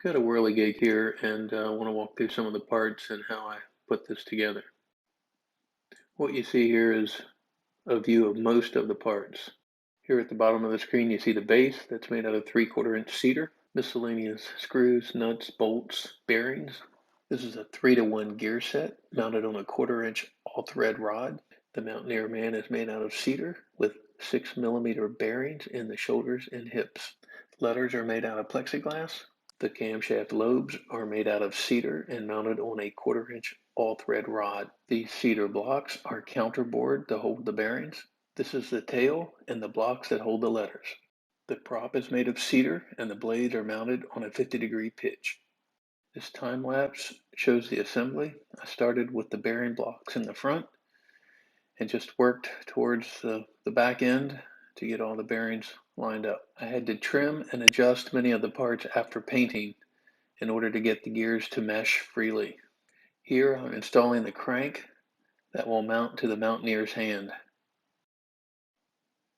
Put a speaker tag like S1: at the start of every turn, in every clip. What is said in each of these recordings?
S1: Got a Whirligig here and I want to walk through some of the parts and how I put this together. What you see here is a view of most of the parts. Here at the bottom of the screen you see the base that's made out of 3/4 inch cedar, miscellaneous screws, nuts, bolts, bearings. This is a 3-to-1 gear set mounted on a 1/4 inch all-thread rod. The Mountaineer man is made out of cedar with 6mm bearings in the shoulders and hips. Letters are made out of plexiglass. The camshaft lobes are made out of cedar and mounted on a 1/4 inch all-thread rod. These cedar blocks are counterbored to hold the bearings. This is the tail and the blocks that hold the letters. The prop is made of cedar and the blades are mounted on a 50-degree pitch. This time lapse shows the assembly. I started with the bearing blocks in the front and just worked towards the back end to get all the bearings lined up. I had to trim and adjust many of the parts after painting in order to get the gears to mesh freely. Here I'm installing the crank that will mount to the Mountaineer's hand.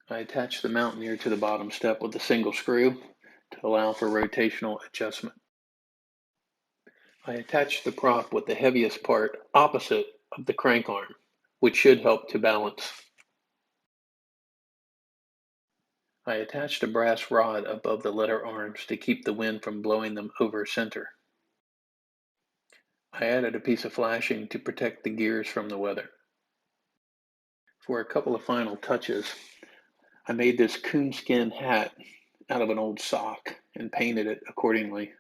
S1: I attach the Mountaineer to the bottom step with a single screw to allow for rotational adjustment. I attach the prop with the heaviest part opposite of the crank arm, which should help to balance. I attached a brass rod above the letter arms to keep the wind from blowing them over center. I added a piece of flashing to protect the gears from the weather. For a couple of final touches, I made this coonskin hat out of an old sock and painted it accordingly.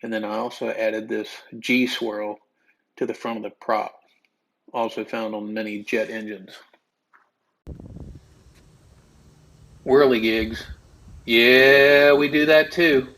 S1: And then I also added this G-swirl to the front of the prop, also found on many jet engines. Whirligigs. Yeah, we do that too.